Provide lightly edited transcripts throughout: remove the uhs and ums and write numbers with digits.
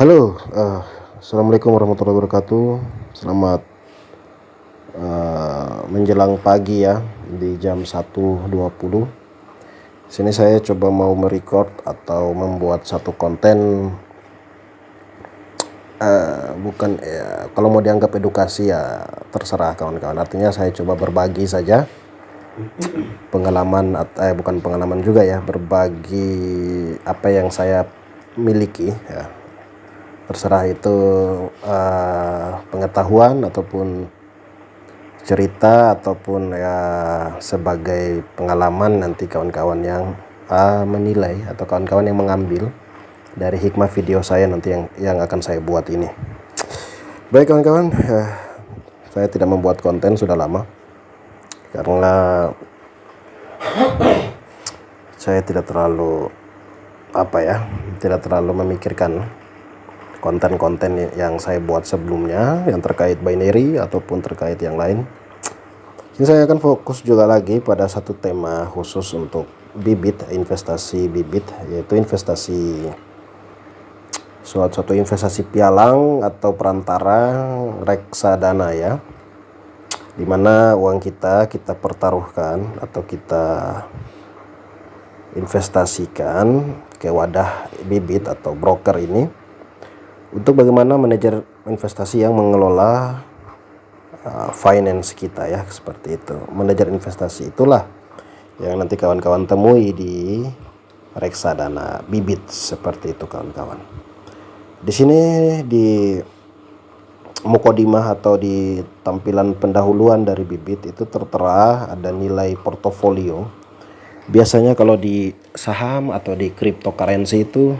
Halo, assalamualaikum warahmatullahi wabarakatuh. Selamat menjelang pagi ya, di jam 1.20. Sini saya coba mau merecord atau membuat satu konten. Bukan ya, kalau mau dianggap edukasi ya terserah kawan-kawan. Artinya saya coba berbagi saja pengalaman, bukan pengalaman juga ya, berbagi apa yang saya miliki ya. Terserah itu pengetahuan ataupun cerita ataupun ya sebagai pengalaman, nanti kawan-kawan yang menilai atau kawan-kawan yang mengambil dari hikmah video saya nanti yang akan saya buat ini. Baik kawan-kawan, saya tidak membuat konten sudah lama karena saya tidak terlalu tidak terlalu memikirkan konten-konten yang saya buat sebelumnya yang terkait binary ataupun terkait yang lain. Ini saya akan fokus juga lagi pada satu tema khusus untuk bibit, investasi bibit, yaitu suatu investasi pialang atau perantara reksadana ya, dimana uang kita pertaruhkan atau kita investasikan ke wadah bibit atau broker ini untuk bagaimana manajer investasi yang mengelola finance kita ya, seperti itu. Manajer investasi itulah yang nanti kawan-kawan temui di reksadana bibit, seperti itu kawan-kawan. Di sini di mukodimah atau di tampilan pendahuluan dari bibit itu tertera ada nilai portofolio. Biasanya kalau di saham atau di cryptocurrency itu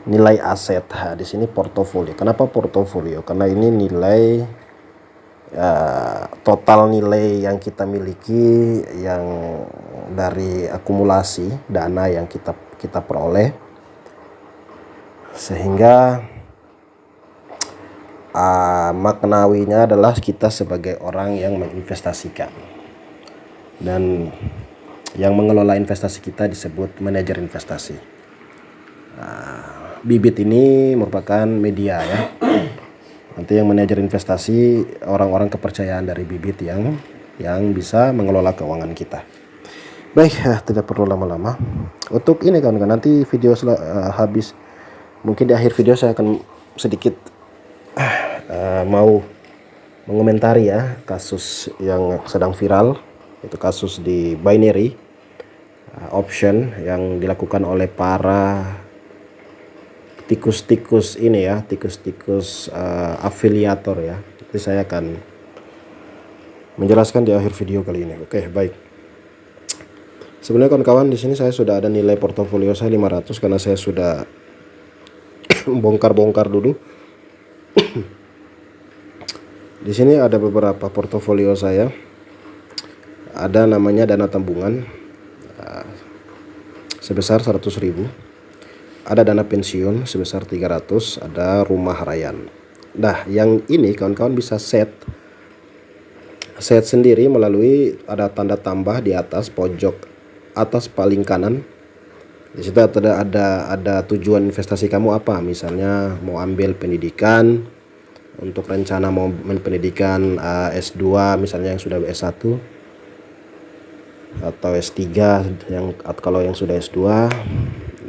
nilai aset. Di sini portofolio. Kenapa portofolio? Karena ini nilai total nilai yang kita miliki, yang dari akumulasi dana yang kita peroleh, sehingga maknawinya adalah kita sebagai orang yang menginvestasikan, dan yang mengelola investasi kita disebut manajer investasi. Bibit ini merupakan media ya. Nanti yang manajer investasi orang-orang kepercayaan dari bibit yang bisa mengelola keuangan kita. Baik, tidak perlu lama-lama. Untuk ini kawan-kawan, nanti video habis, mungkin di akhir video saya akan sedikit mau mengomentari ya kasus yang sedang viral, itu kasus di binary option yang dilakukan oleh para tikus-tikus ini ya, tikus-tikus afiliator ya. Jadi saya akan menjelaskan di akhir video kali ini. Oke, baik. Sebenarnya kawan-kawan, di sini saya sudah ada nilai portofolio saya 500 karena saya sudah bongkar-bongkar dulu. Di sini ada beberapa portofolio saya. Ada namanya dana tabungan sebesar 100.000. Ada dana pensiun sebesar 300, ada rumah harayan. Nah, yang ini kawan-kawan bisa set sendiri melalui ada tanda tambah di atas pojok atas paling kanan. Di situ ada tujuan investasi kamu apa. Misalnya mau ambil pendidikan, untuk rencana mau pendidikan S2 misalnya yang sudah S1 atau S3 kalau yang sudah S2,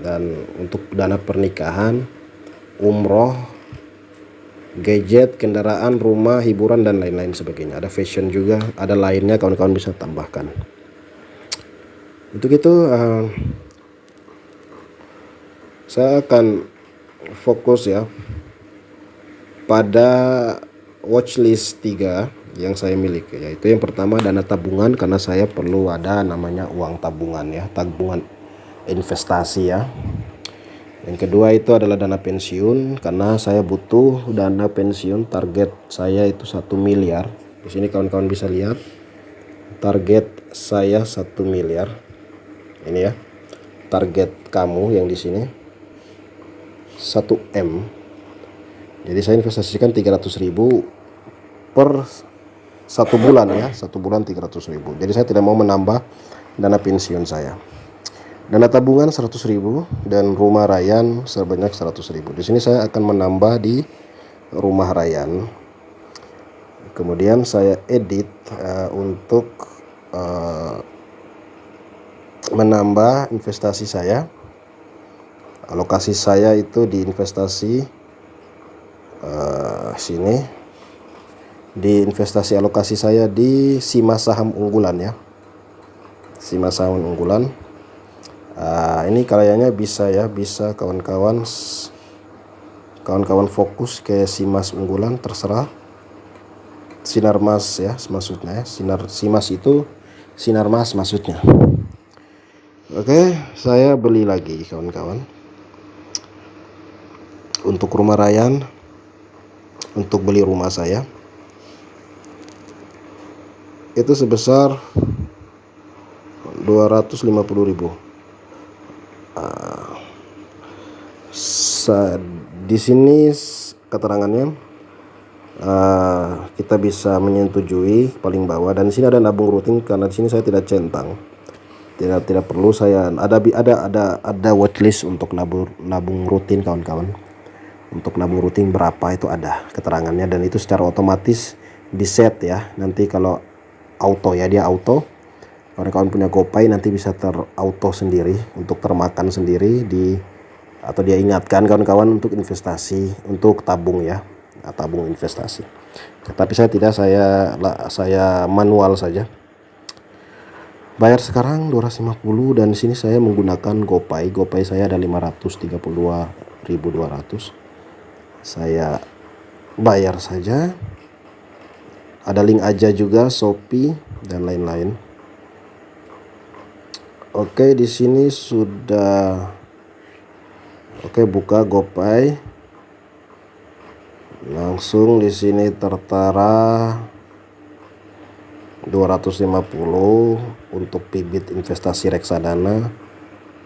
dan untuk dana pernikahan, umroh, gadget, kendaraan, rumah, hiburan, dan lain-lain sebagainya. Ada fashion juga, ada lainnya, kawan-kawan bisa tambahkan. Untuk itu saya akan fokus ya pada watchlist 3 yang saya miliki, yaitu yang pertama dana tabungan, karena saya perlu ada namanya uang tabungan ya, tabungan investasi ya. Yang kedua itu adalah dana pensiun, karena saya butuh dana pensiun, target saya itu 1 miliar. Di sini kawan-kawan bisa lihat target saya 1 miliar. Ini ya, target kamu yang di sini 1 M. Jadi saya investasikan 300.000 per 1 bulan ya, 1 bulan 300.000. Jadi saya tidak mau menambah dana pensiun saya. Dana tabungan 100.000 dan rumah Ryan sebanyak 100.000. Di sini saya akan menambah di rumah Ryan. Kemudian saya edit untuk menambah investasi saya. Alokasi saya itu di investasi sini. Di investasi alokasi saya di Sima saham unggulan ya. Sima saham unggulan. Ini kayaknya bisa ya, bisa kawan-kawan fokus ke Simas unggulan, terserah. Sinarmas ya maksudnya ya. Simas itu Sinarmas maksudnya. Oke, saya beli lagi kawan-kawan. Untuk rumah Ryan, untuk beli rumah saya itu sebesar 250.000. Di sini keterangannya kita bisa menyetujui paling bawah, dan di sini ada nabung rutin karena di sini saya tidak centang. Tidak perlu saya ada watchlist untuk nabung rutin kawan-kawan. Untuk nabung rutin berapa itu ada keterangannya, dan itu secara otomatis di set ya. Nanti kalau auto ya, dia auto. Kawan-kawan punya GoPay nanti bisa terauto sendiri untuk termakan sendiri atau dia ingatkan kawan-kawan untuk investasi, untuk tabung ya, tabung investasi. Tapi saya tidak, saya manual saja. Bayar sekarang 250, dan di sini saya menggunakan GoPay. GoPay saya ada 532.200. Saya bayar saja. Ada link aja juga Shopee dan lain-lain. Oke, di sini sudah buka GoPay. Langsung di sini tertera 250 untuk bibit investasi reksadana.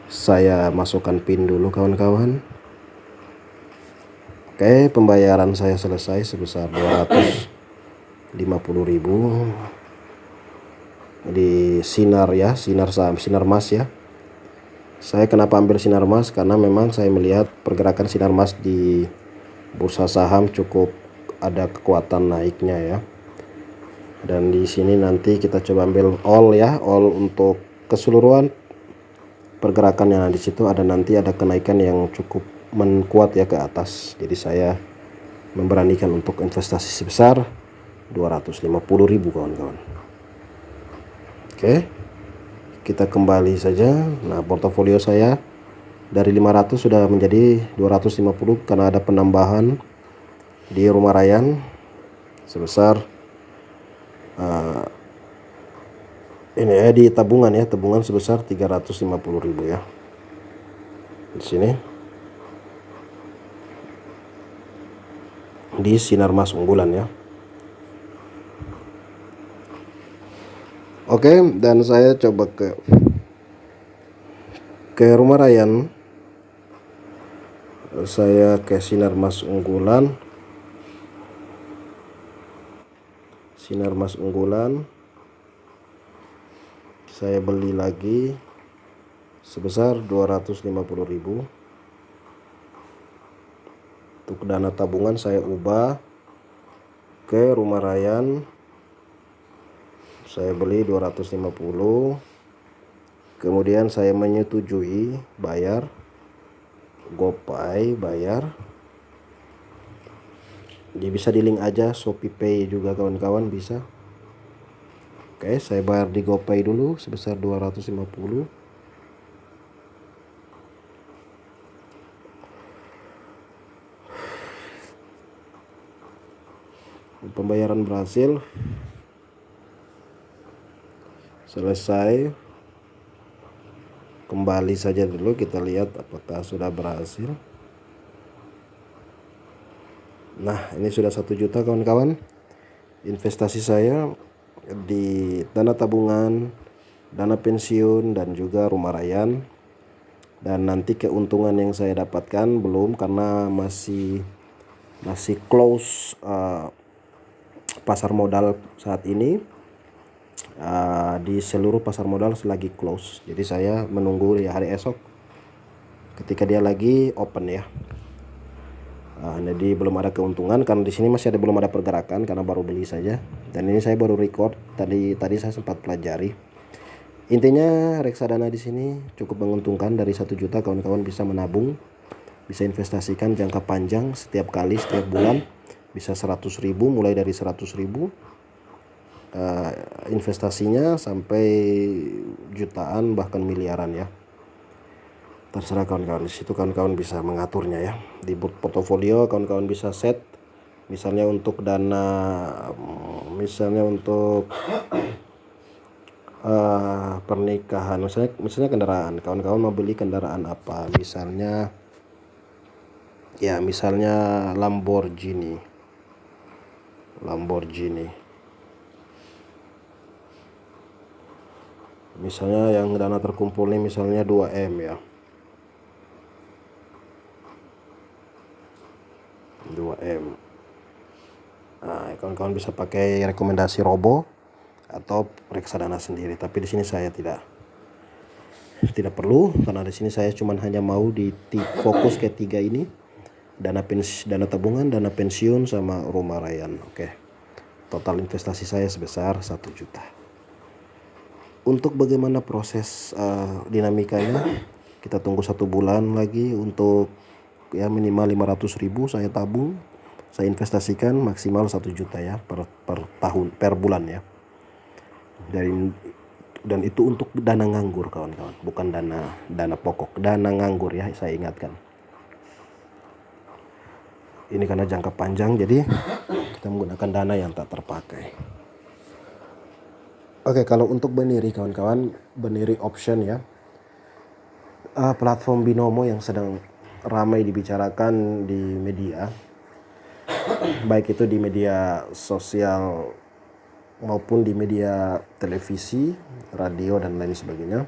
Saya masukkan PIN dulu kawan-kawan. Oke, pembayaran saya selesai sebesar 250.000 di Sinar ya, Sinar saham, Sinarmas ya. Saya kenapa ambil Sinarmas? Karena memang saya melihat pergerakan Sinarmas di bursa saham cukup ada kekuatan naiknya ya. Dan di sini nanti kita coba ambil all ya, all untuk keseluruhan pergerakannya. Nah, di situ nanti ada kenaikan yang cukup menkuat ya ke atas. Jadi saya memberanikan untuk investasi sebesar 250.000 kawan-kawan. Oke. Kita kembali saja. Nah, portofolio saya dari 500 sudah menjadi 250 karena ada penambahan di rumah Ryan sebesar ini ya, di tabungan ya, tabungan sebesar 350.000 ya. Di sini di Sinarmas unggulan ya. Oke, dan saya coba ke rumah Ryan. Saya ke Sinarmas unggulan. Sinarmas unggulan. Saya beli lagi sebesar 250.000. Untuk dana tabungan saya ubah ke rumah Ryan. Saya beli 250. Kemudian saya menyetujui bayar GoPay, bayar. Dia bisa di link aja Shopee Pay juga kawan-kawan bisa. Oke, saya bayar di GoPay dulu sebesar 250. Pembayaran berhasil. Selesai. Kembali saja dulu, kita lihat apakah sudah berhasil. Nah, ini sudah 1 juta kawan-kawan. Investasi saya di dana tabungan, dana pensiun, dan juga rumah Ryan. Dan nanti keuntungan yang saya dapatkan belum, karena masih close pasar modal saat ini. di seluruh pasar modal lagi close. Jadi saya menunggu di hari esok ketika dia lagi open ya. Jadi belum ada keuntungan karena di sini masih belum ada pergerakan karena baru beli saja. Dan ini saya baru record tadi saya sempat pelajari. Intinya reksadana di sini cukup menguntungkan. Dari 1 juta kawan-kawan bisa menabung, bisa investasikan jangka panjang setiap bulan bisa 100.000, mulai dari 100.000 investasinya sampai jutaan bahkan miliaran ya. Terserah kawan-kawan, di situ kawan-kawan bisa mengaturnya ya. Di portofolio kawan-kawan bisa set misalnya untuk dana, misalnya untuk pernikahan, misalnya kendaraan. Kawan-kawan mau beli kendaraan apa, misalnya Lamborghini misalnya, yang dana terkumpul nih misalnya 2M ya, 2M. Nah, kawan-kawan bisa pakai rekomendasi Robo atau reksadana sendiri. Tapi di sini saya tidak perlu, karena di sini saya hanya mau fokus ke 3 ini: dana tabungan, dana pensiun, sama rumah rayan. Oke. Total investasi saya sebesar 1 juta. Untuk bagaimana proses dinamikanya, kita tunggu 1 bulan lagi. Untuk ya minimal 500.000 saya tabung, saya investasikan maksimal 1 juta ya per tahun, per bulan ya. Dan itu untuk dana nganggur kawan-kawan, bukan dana pokok, dana nganggur ya, saya ingatkan. Ini karena jangka panjang, jadi kita menggunakan dana yang tak terpakai. Oke, kalau untuk Beniri kawan-kawan, Beniri option ya, platform binomo yang sedang ramai dibicarakan di media, baik itu di media sosial maupun di media televisi, radio, dan lain sebagainya,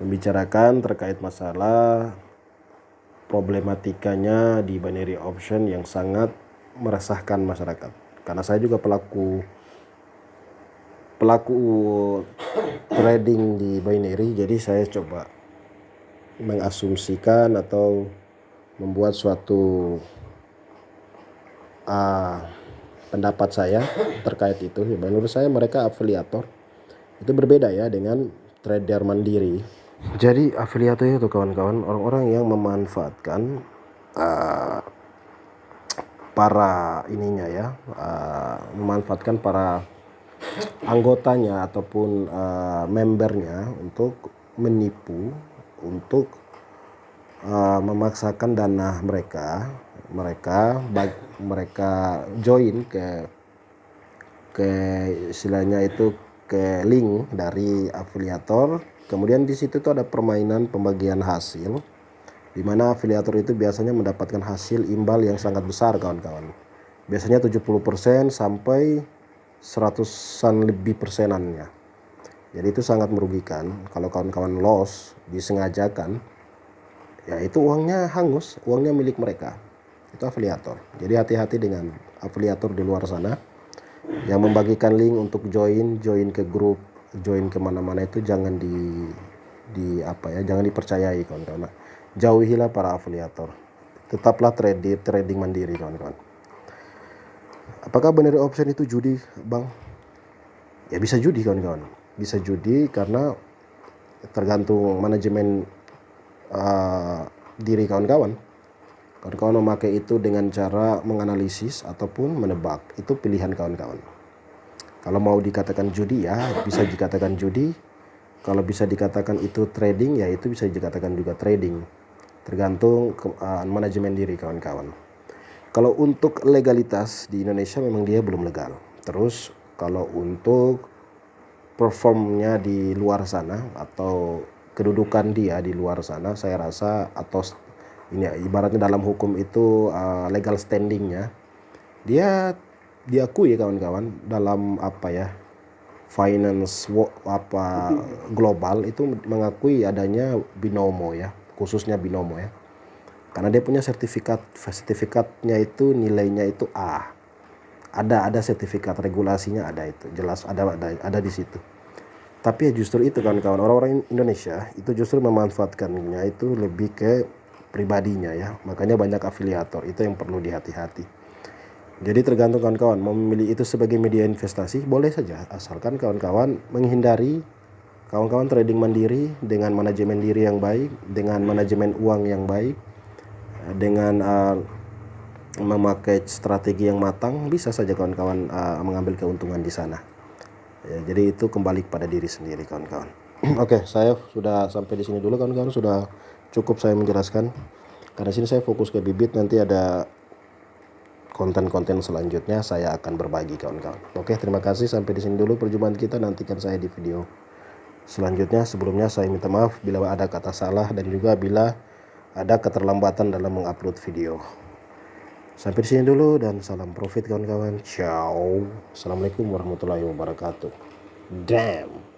membicarakan terkait masalah problematikanya di binary option yang sangat meresahkan masyarakat. Karena saya juga pelaku trading di binary, jadi saya coba mengasumsikan atau membuat suatu pendapat saya terkait itu. Menurut saya mereka afiliator. Itu berbeda ya dengan trader mandiri. Jadi afiliator itu kawan-kawan orang-orang yang memanfaatkan memanfaatkan para anggotanya ataupun membernya untuk menipu, untuk memaksakan dana mereka join ke istilahnya itu ke link dari afiliator. Kemudian di situ tuh ada permainan pembagian hasil, di mana afiliator itu biasanya mendapatkan hasil imbal yang sangat besar kawan-kawan. Biasanya 70% sampai 100-an lebih persenannya. Jadi itu sangat merugikan. Kalau kawan-kawan loss disengajakan, ya itu uangnya hangus, uangnya milik mereka. Itu afiliator. Jadi hati-hati dengan afiliator di luar sana yang membagikan link untuk join ke grup, join kemana-mana. Itu jangan jangan dipercayai kawan-kawan. Jauhilah para afiliator. Tetaplah trading mandiri kawan-kawan. Apakah binary option itu judi, Bang? Ya bisa judi kawan-kawan. Bisa judi karena tergantung manajemen diri kawan-kawan. Kawan-kawan memakai itu dengan cara menganalisis ataupun menebak. Itu pilihan kawan-kawan. Kalau mau dikatakan judi, ya bisa dikatakan judi. Kalau bisa dikatakan itu trading, ya itu bisa dikatakan juga trading. Tergantung manajemen diri kawan-kawan. Kalau untuk legalitas di Indonesia memang dia belum legal. Terus kalau untuk performnya di luar sana atau kedudukan dia di luar sana, saya rasa, atau ini ibaratnya dalam hukum itu legal standingnya, dia diakui kawan-kawan dalam finance global itu mengakui adanya binomo ya, khususnya binomo ya, karena dia punya sertifikatnya itu nilainya itu A. Ada sertifikat regulasinya, ada itu jelas, ada di situ. Tapi ya justru itu kawan-kawan, orang-orang Indonesia itu justru memanfaatkannya itu lebih ke pribadinya ya. Makanya banyak afiliator, itu yang perlu dihati-hati. Jadi tergantung kawan-kawan mau memilih itu sebagai media investasi, boleh saja, asalkan kawan-kawan menghindari kawan-kawan trading mandiri dengan manajemen diri yang baik, dengan manajemen uang yang baik, dengan memakai strategi yang matang, bisa saja kawan-kawan mengambil keuntungan di sana. Ya, jadi itu kembali kepada diri sendiri kawan-kawan. Oke, saya sudah sampai di sini dulu kawan-kawan, sudah cukup saya menjelaskan. Karena sini saya fokus ke bibit, nanti ada konten-konten selanjutnya saya akan berbagi kawan-kawan. Oke, terima kasih, sampai di sini dulu perjumpaan kita, nantikan saya di video selanjutnya. Sebelumnya saya minta maaf bila ada kata salah dan juga bila ada keterlambatan dalam mengupload video. Sampai di sini dulu dan salam profit kawan-kawan. Ciao. Assalamualaikum warahmatullahi wabarakatuh. Damn.